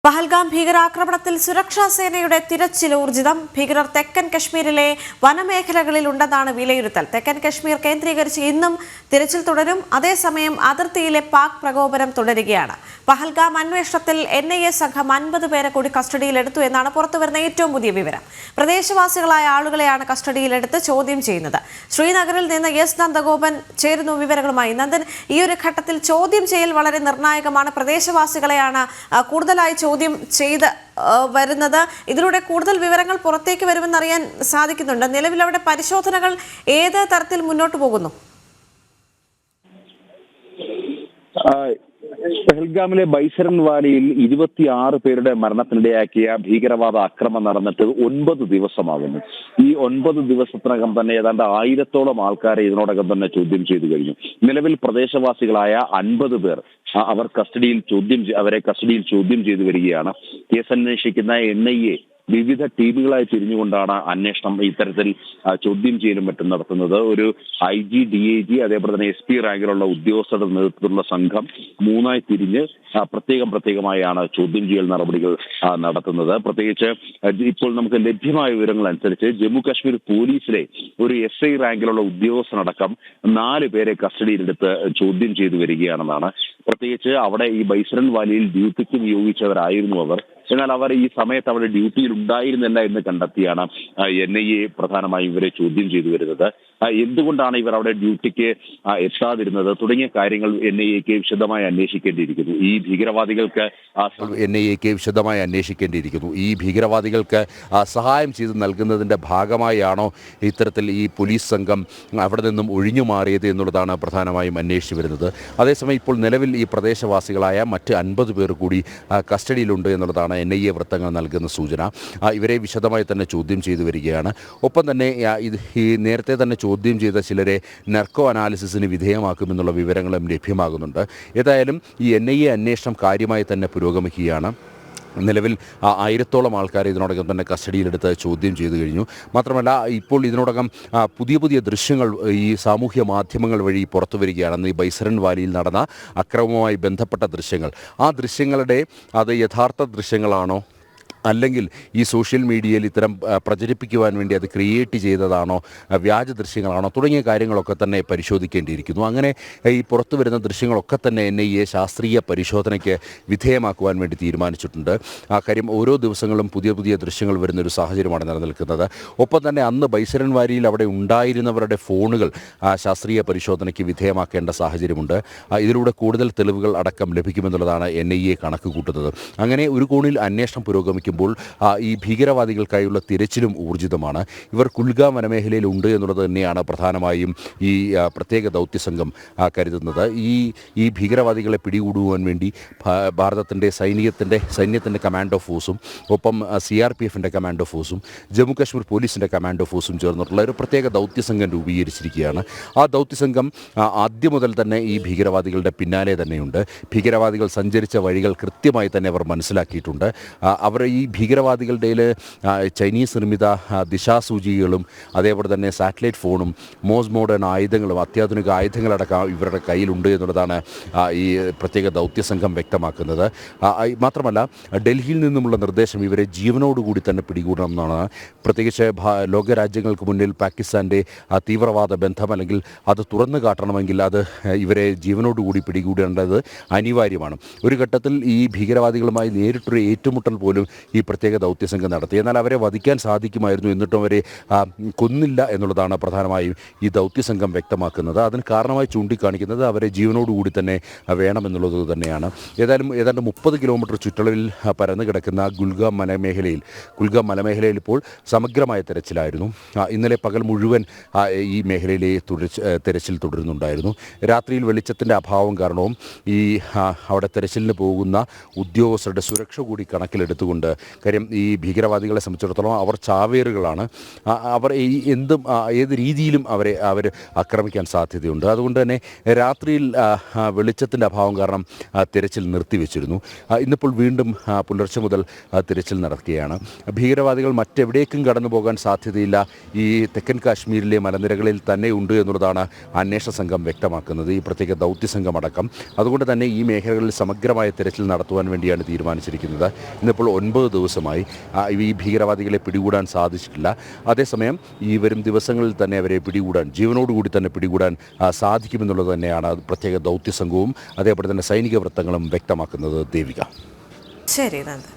പഹൽഗാം ഭീകരാക്രമണത്തിൽ സുരക്ഷാ സേനയുടെ തിരച്ചിൽ ഊർജിതം. ഭീകരർ തെക്കൻ കശ്മീരിലെ വനമേഖലകളിൽ ഉണ്ടെന്നാണ് വിലയിരുത്തൽ. തെക്കൻ കശ്മീർ കേന്ദ്രീകരിച്ച് ഇന്നും തിരച്ചിൽ തുടരും. അതേസമയം അതിർത്തിയിലെ പാക് പ്രകോപനം തുടരുകയാണ്. പഹൽഗാം അന്വേഷണത്തിൽ NIA സംഘം 50 പേരെ കൂടി കസ്റ്റഡിയിലെടുത്തു എന്നാണ് പുറത്തുവരുന്ന ഏറ്റവും പുതിയ വിവരം. പ്രദേശവാസികളായ ആളുകളെയാണ് കസ്റ്റഡിയിലെടുത്ത് ചോദ്യം ചെയ്യുന്നത്. ശ്രീനഗറിൽ നിന്ന് S നന്ദഗോപൻ ചേരുന്നു വിവരങ്ങളുമായി. നന്ദൻ, ഈ ഒരു ഘട്ടത്തിൽ ചോദ്യം ചെയ്യൽ വളരെ നിർണായകമാണ്. പ്രദേശവാസികളെയാണ് കൂടുതലായി ചോദ്യം ചെയ്ത് വരുന്നത്. ഇതിലൂടെ കൂടുതൽ വിവരങ്ങൾ പുറത്തേക്ക് വരുമെന്നറിയാൻ സാധിക്കുന്നുണ്ട്. നിലവിൽ അവിടെ പരിശോധനകൾ ഏത് തരത്തിൽ മുന്നോട്ട് പോകുന്നു? പഹൽഗാമിലെ ബൈസരൻ വാലിയിൽ 26 പേരുടെ മരണത്തിനിടയാക്കിയ ഭീകരവാദ ആക്രമണം നടന്നിട്ട് 9 ദിവസമാകുന്നു. ഈ 9 ദിവസത്തിനകം തന്നെ ഏതാണ്ട് 1000-ഓളം ആൾക്കാരെ ഇതിനോടകം തന്നെ ചോദ്യം ചെയ്തു കഴിഞ്ഞു. നിലവിൽ പ്രദേശവാസികളായ 50 പേർ അവരെ കസ്റ്റഡിയിൽ ചോദ്യം ചെയ്തു വരികയാണ്. കേസ് അന്വേഷിക്കുന്ന NIA വിവിധ ടീമുകളായി തിരിഞ്ഞുകൊണ്ടാണ് അന്വേഷണം ഇത്തരത്തിൽ ചോദ്യം ചെയ്യലും മറ്റും നടത്തുന്നത്. ഒരു IG, DIG അതേപോലെ തന്നെ SP റാങ്കിലുള്ള ഉദ്യോഗസ്ഥരുടെ നേതൃത്വത്തിലുള്ള സംഘം 3ആയി തിരിഞ്ഞ് പ്രത്യേകമായാണ് ചോദ്യം ചെയ്യൽ നടപടികൾ നടത്തുന്നത്. പ്രത്യേകിച്ച് ഇപ്പോൾ നമുക്ക് ലഭ്യമായ വിവരങ്ങൾ അനുസരിച്ച് ജമ്മു കാശ്മീർ പോലീസിലെ ഒരു SI റാങ്കിലുള്ള ഉദ്യോഗസ്ഥനടക്കം 4 പേരെ കസ്റ്റഡിയിലെടുത്ത് ചോദ്യം ചെയ്തു വരികയാണെന്നാണ്. പ്രത്യേകിച്ച് അവിടെ ഈ ബൈസരൻ വാലിയിൽ ഡ്യൂട്ടിക്ക് നിയോഗിച്ചവരായിരുന്നു അവർ. എന്നാൽ അവർ ഈ സമയത്ത് അവിടെ ഡ്യൂട്ടിയിൽ ഉണ്ടായിരുന്നില്ല എന്ന് കണ്ടെത്തിയാണ് NIA പ്രധാനമായും ഇവരെ ചോദ്യം ചെയ്തു വരുന്നത്. എന്തുകൊണ്ടാണ് ഇവർ അവിടെ ഡ്യൂട്ടിക്ക് എത്താതിരുന്നത് തുടങ്ങിയ കാര്യങ്ങൾ NIAക്ക് വിശദമായി അന്വേഷിക്കേണ്ടിയിരിക്കുന്നു. ഈ ഭീകരവാദികൾക്ക് സഹായം ചെയ്ത് നൽകുന്നതിൻ്റെ ഭാഗമായാണോ ഇത്തരത്തിൽ ഈ പോലീസ് സംഘം അവിടെ നിന്നും ഒഴിഞ്ഞു മാറിയത് എന്നുള്ളതാണ് പ്രധാനമായും അന്വേഷിച്ചു വരുന്നത്. അതേസമയം ഇപ്പോൾ നിലവിൽ ഈ പ്രദേശവാസികളായ മറ്റ് 50 പേർ കൂടി കസ്റ്റഡിയിലുണ്ട് എന്നുള്ളതാണ് NIA വൃത്തങ്ങൾ നൽകുന്ന സൂചന. ഇവരെ വിശദമായി തന്നെ ചോദ്യം ചെയ്തു വരികയാണ്. ഒപ്പം തന്നെ ഈ നേരത്തെ തന്നെ ചോദ്യം ചെയ്ത ചിലരെ നർക്കോ അനാലിസിസിന് വിധേയമാക്കുമെന്നുള്ള വിവരങ്ങളും ലഭ്യമാകുന്നുണ്ട്. ഏതായാലും ഈ NIA അന്വേഷണം കാര്യമായി തന്നെ പുരോഗമിക്കുകയാണ്. നിലവിൽ 1000-ഓളം ആൾക്കാരെ ഇതിനോടകം തന്നെ കസ്റ്റഡിയിലെടുത്ത് ചോദ്യം ചെയ്തു കഴിഞ്ഞു. മാത്രമല്ല ഇപ്പോൾ ഇതിനോടകം പുതിയ ദൃശ്യങ്ങൾ ഈ സാമൂഹ്യ മാധ്യമങ്ങൾ വഴി പുറത്തു വരികയാണെന്ന്. ഈ ബൈസരൻ വാലിയിൽ നടന്ന അക്രമവുമായി ബന്ധപ്പെട്ട ദൃശ്യങ്ങൾ, ആ ദൃശ്യങ്ങളുടെ അത് യഥാർത്ഥ ദൃശ്യങ്ങളാണോ അല്ലെങ്കിൽ ഈ സോഷ്യൽ മീഡിയയിൽ ഇത്തരം പ്രചരിപ്പിക്കുവാൻ വേണ്ടി അത് ക്രിയേറ്റ് ചെയ്തതാണോ, വ്യാജ ദൃശ്യങ്ങളാണോ തുടങ്ങിയ കാര്യങ്ങളൊക്കെ തന്നെ പരിശോധിക്കേണ്ടിയിരിക്കുന്നു. അങ്ങനെ ഈ പുറത്തു വരുന്ന ദൃശ്യങ്ങളൊക്കെ തന്നെ NIA ശാസ്ത്രീയ പരിശോധനയ്ക്ക് വിധേയമാക്കുവാൻ വേണ്ടി തീരുമാനിച്ചിട്ടുണ്ട്. ആ കാര്യം ഓരോ ദിവസങ്ങളും പുതിയ ദൃശ്യങ്ങൾ വരുന്നൊരു സാഹചര്യമാണ് നിലനിൽക്കുന്നത്. ഒപ്പം തന്നെ അന്ന് ബൈസരൻ വാലിയിൽ അവിടെ ഉണ്ടായിരുന്നവരുടെ ഫോണുകൾ ശാസ്ത്രീയ പരിശോധനയ്ക്ക് വിധേയമാക്കേണ്ട സാഹചര്യമുണ്ട്. ഇതിലൂടെ കൂടുതൽ തെളിവുകൾ അടക്കം ലഭിക്കുമെന്നുള്ളതാണ് NIA കണക്ക് കൂട്ടുന്നത്. അങ്ങനെ ഒരു കോണിൽ അന്വേഷണം പുരോഗമിക്കും. ഈ ഭീകരവാദികൾക്കായുള്ള തിരച്ചിലും ഊർജിതമാണ്. ഇവർ കുൽഗാം വനമേഖലയിൽ ഉണ്ട് എന്നുള്ളത് തന്നെയാണ് പ്രധാനമായും ഈ പ്രത്യേക ദൗത്യസംഘം കരുതുന്നത്. ഈ ഭീകരവാദികളെ പിടികൂടുവാൻ വേണ്ടി ഭാരതത്തിൻ്റെ സൈന്യത്തിൻ്റെ കമാൻഡോ ഫോഴ്സും ഒപ്പം CRPFൻ്റെ കമാൻഡോ ഫോഴ്സും ജമ്മു കാശ്മീർ പോലീസിൻ്റെ കമാൻഡോ ഫോഴ്സും ചേർന്നിട്ടുള്ള ഒരു പ്രത്യേക ദൗത്യസംഘം രൂപീകരിച്ചിരിക്കുകയാണ്. ആ ദൗത്യസംഘം ആദ്യം മുതൽ തന്നെ ഈ ഭീകരവാദികളുടെ പിന്നാലെ തന്നെയുണ്ട്. ഭീകരവാദികൾ സഞ്ചരിച്ച വഴികൾ കൃത്യമായി തന്നെ അവർ മനസ്സിലാക്കിയിട്ടുണ്ട്. അവർ ഈ ഭീകരവാദികളുടെ ചൈനീസ് നിർമ്മിത ദിശാസൂചികകളും അതേപോലെ തന്നെ സാറ്റലൈറ്റ് ഫോണും മോഡേൺ ആയുധങ്ങളും അത്യാധുനിക ആയുധങ്ങളടക്കം ഇവരുടെ കയ്യിലുണ്ട് എന്നുള്ളതാണ് ഈ പ്രത്യേക ദൗത്യസംഘം വ്യക്തമാക്കുന്നത്. മാത്രമല്ല ഡൽഹിയിൽ നിന്നുമുള്ള നിർദ്ദേശം ഇവരെ ജീവനോടുകൂടി തന്നെ പിടികൂടണം എന്നാണ്. പ്രത്യേകിച്ച് ലോകരാജ്യങ്ങൾക്ക് മുന്നിൽ പാകിസ്ഥാൻ്റെ തീവ്രവാദ ബന്ധം അല്ലെങ്കിൽ അത് തുറന്നു കാട്ടണമെങ്കിൽ അത് ഇവരെ ജീവനോടുകൂടി പിടികൂടേണ്ടത് അനിവാര്യമാണ്. ഒരു ഘട്ടത്തിൽ ഈ ഭീകരവാദികളുമായി നേരിട്ടൊരു ഏറ്റുമുട്ടൽ പോലും ഈ പ്രത്യേക ദൗത്യസംഘം നടത്തി. എന്നാൽ അവരെ വധിക്കാൻ സാധിക്കുമായിരുന്നു, എന്നിട്ടും അവരെ കൊന്നില്ല എന്നുള്ളതാണ് പ്രധാനമായും ഈ ദൗത്യസംഘം വ്യക്തമാക്കുന്നത്. അതിന് കാരണമായി ചൂണ്ടിക്കാണിക്കുന്നത് അവരെ ജീവനോടുകൂടി തന്നെ വേണമെന്നുള്ളത് തന്നെയാണ്. ഏതാണ്ട് 30 കിലോമീറ്റർ ചുറ്റളവിൽ പരന്നു കിടക്കുന്ന കുൽഗാം മലമേഖലയിൽ ഇപ്പോൾ സമഗ്രമായ തെരച്ചിലായിരുന്നു. ഇന്നലെ പകൽ മുഴുവൻ ഈ മേഖലയിലെ തെരച്ചിൽ തുടരുന്നുണ്ടായിരുന്നു. രാത്രിയിൽ വെളിച്ചത്തിൻ്റെ അഭാവം കാരണവും ഈ അവിടെ തെരച്ചിലിന് പോകുന്ന ഉദ്യോഗസ്ഥരുടെ സുരക്ഷ കൂടി കണക്കിലെടുത്തുകൊണ്ട് കാര്യം ഈ ഭീകരവാദികളെ സംബന്ധിച്ചിടത്തോളം അവർ ചാവേറുകളാണ്. അവർ എന്തും ഏത് രീതിയിലും അവർ ആക്രമിക്കാൻ സാധ്യതയുണ്ട്. അതുകൊണ്ട് തന്നെ രാത്രിയിൽ വെളിച്ചത്തിൻ്റെ അഭാവം കാരണം തിരച്ചിൽ നിർത്തിവെച്ചിരുന്നു. ഇന്നിപ്പോൾ വീണ്ടും പുലർച്ചെ മുതൽ തിരച്ചിൽ നടക്കുകയാണ്. ഭീകരവാദികൾ മറ്റെവിടേക്കും കടന്നു പോകാൻ സാധ്യതയില്ല, ഈ തെക്കൻ കാശ്മീരിലെ മലനിരകളിൽ തന്നെ ഉണ്ട് എന്നുള്ളതാണ് അന്വേഷണ സംഘം വ്യക്തമാക്കുന്നത്, ഈ പ്രത്യേക ദൗത്യ സംഘം അടക്കം. അതുകൊണ്ട് തന്നെ ഈ മേഖലകളിൽ സമഗ്രമായ തിരച്ചിൽ നടത്തുവാൻ വേണ്ടിയാണ് തീരുമാനിച്ചിരിക്കുന്നത്. ഇന്നിപ്പോൾ 9 ദിവസമായി ഈ ഭീകരവാദികളെ പിടികൂടാൻ സാധിച്ചിട്ടില്ല. അതേസമയം ഈ വരും ദിവസങ്ങളിൽ തന്നെ അവരെ പിടികൂടാൻ, ജീവനോടുകൂടി തന്നെ പിടികൂടാൻ സാധിക്കുമെന്നുള്ളത് തന്നെയാണ് പ്രത്യേക ദൗത്യ സംഘവും അതേപോലെ തന്നെ സൈനിക വൃത്തങ്ങളും വ്യക്തമാക്കുന്നത്. ദേവിക. ശരി, നന്ദി.